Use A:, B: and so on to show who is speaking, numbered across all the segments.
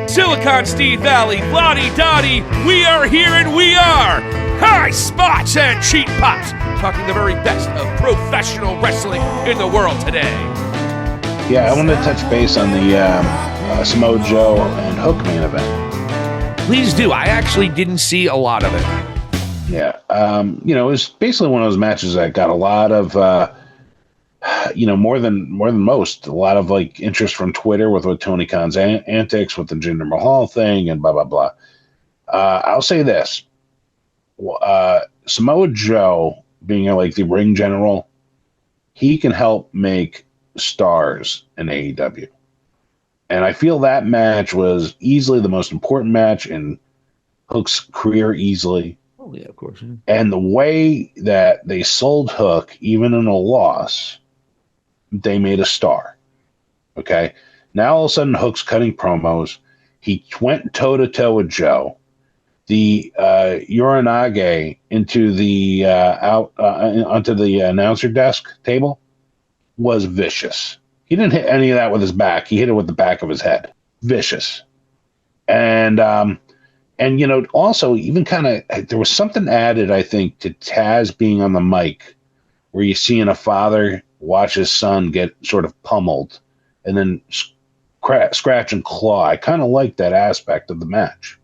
A: Silicon Steve Valley, Vladi Dadi, we are here and we are High Spots and Cheap Pops, talking the very best of professional wrestling in the world today.
B: Yeah, I want to touch base on the Samoa Joe and Hook main event.
A: Please do. I actually didn't see a lot of it.
B: Yeah, it was basically one of those matches that got a lot of, more than most, a lot of like interest from Twitter with Tony Khan's antics with the Jinder Mahal thing and blah blah blah. I'll say this: Samoa Joe, being like the ring general, he can help make stars in AEW. And I feel that match was easily the most important match in Hook's career, easily.
A: Oh, yeah, of course. Yeah.
B: And the way that they sold Hook, even in a loss, they made a star. Okay? Now all of a sudden, Hook's cutting promos. He went toe-to-toe with Joe. The Uranage into the onto the announcer desk table was vicious. He didn't hit any of that with his back. He hit it with the back of his head. Vicious. And also even kind of, there was something added, I think, to Taz being on the mic, where you're seeing a father watch his son get sort of pummeled and then scratch and claw. I kind of liked that aspect of the match.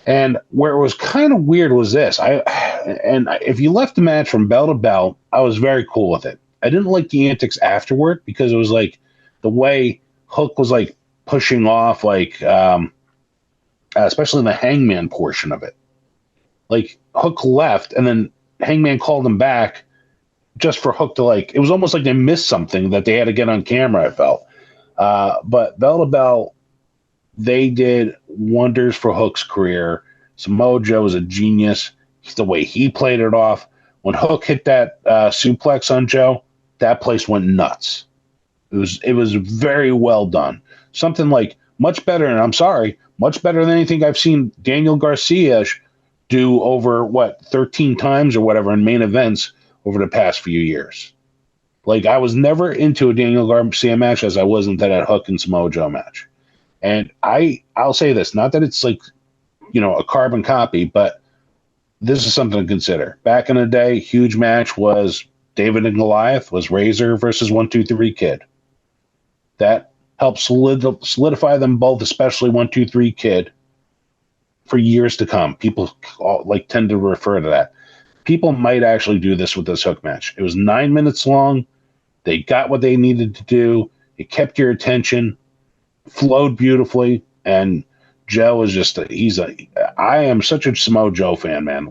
B: And where it was kind of weird was this. If you left the match from bell to bell, I was very cool with it. I didn't like the antics afterward, because it was like the way Hook was like pushing off, like especially in the Hangman portion of it. Like Hook left, and then Hangman called him back just for Hook to like. It was almost like they missed something that they had to get on camera, I felt. But bell to bell, they did wonders for Hook's career. Samoa Joe was a genius. The way he played it off. When Hook hit that suplex on Joe, that place went nuts. It was very well done. Something like much better, and I'm sorry, much better than anything I've seen Daniel Garcia do over 13 times or whatever in main events over the past few years. Like, I was never into a Daniel Garcia match as I wasn't that Hook and Samoa Joe match. And I'll say this, not that it's like, a carbon copy, but this is something to consider. Back in the day, huge match was David and Goliath, was Razor versus 1-2-3 Kid. That helped solidify them both, especially 1-2-3 Kid, for years to come. People tend to refer to that. People might actually do this with this Hook match. It was 9 minutes long. They got what they needed to do. It kept your attention, flowed beautifully, and Joe is just I am such a Samoa Joe fan, man.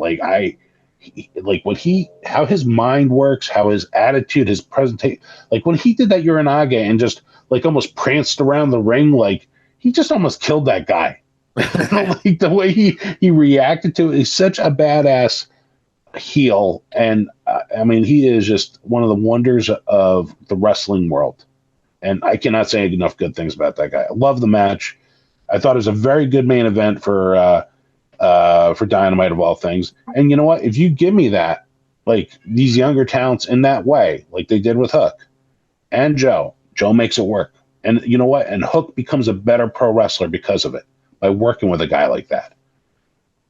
B: How his mind works, how his attitude, his presentation, like when he did that Uranage and just like almost pranced around the ring, like he just almost killed that guy. Like the way he reacted to it, he's such a badass heel. And he is just one of the wonders of the wrestling world. And I cannot say enough good things about that guy. I love the match. I thought it was a very good main event for Dynamite of all things. And you know what? If you give me that, like these younger talents in that way, like they did with Hook and Joe makes it work. And you know what? And Hook becomes a better pro wrestler because of it, by working with a guy like that.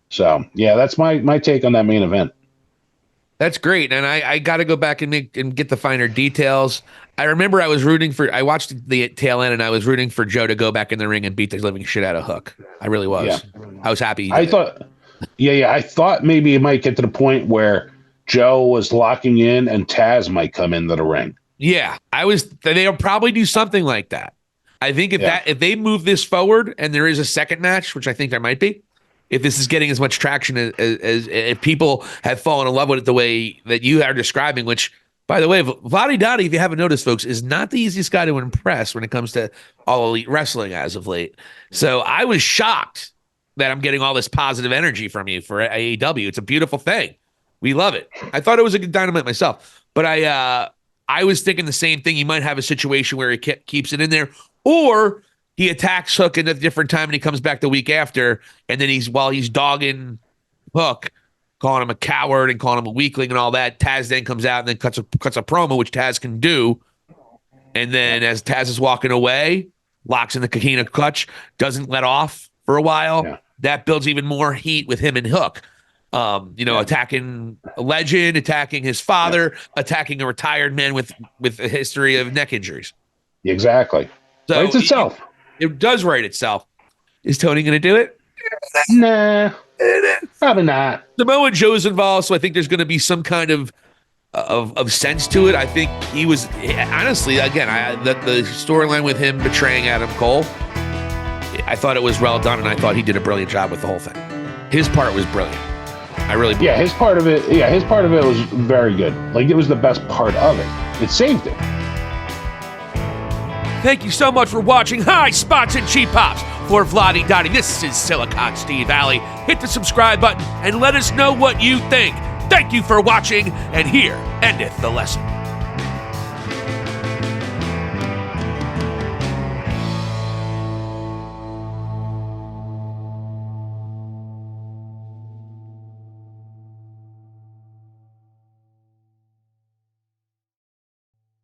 B: So yeah, that's my take on that main event.
A: That's great, and I got to go back and get the finer details. I remember I watched the tail end, and I was rooting for Joe to go back in the ring and beat the living shit out of Hook. I really was. Yeah. I was happy. I
B: thought maybe it might get to the point where Joe was locking in and Taz might come into the ring.
A: Yeah, they'll probably do something like that. I think if they move this forward and there is a second match, which I think there might be, if this is getting as much traction as if people have fallen in love with it the way that you are describing, which, by the way, Vladi Dadi, if you haven't noticed, folks, is not the easiest guy to impress when it comes to all elite wrestling as of late. So I was shocked that I'm getting all this positive energy from you for AEW. It's a beautiful thing. We love it. I thought it was a good Dynamite myself, but I was thinking the same thing. You might have a situation where he keeps it in there, or he attacks Hook at a different time and he comes back the week after, and then while he's dogging Hook, calling him a coward and calling him a weakling and all that, Taz then comes out and then cuts a promo, which Taz can do. And then as Taz is walking away, locks in the Kakina clutch, doesn't let off for a while.
B: Yeah.
A: That builds even more heat with him and Hook. Attacking a legend, attacking his father, attacking a retired man with a history of neck injuries.
B: Exactly.
A: So
B: Writes itself.
A: It does write itself. Is Tony going to do it?
B: Nah, probably not.
A: Samoa Joe's involved, so I think there's going to be some kind of sense to it. I think he was honestly, again, the storyline with him betraying Adam Cole, I thought it was well done, and I thought he did a brilliant job with the whole thing. His part was brilliant. I really believe.
B: Yeah, his part of it was very good. Like, it was the best part of it. It saved it.
A: Thank you so much for watching High Spots and Cheap Pops. For Vladi Dadi, this is Silicon Steve Valli. Hit the subscribe button and let us know what you think. Thank you for watching, and here endeth the lesson.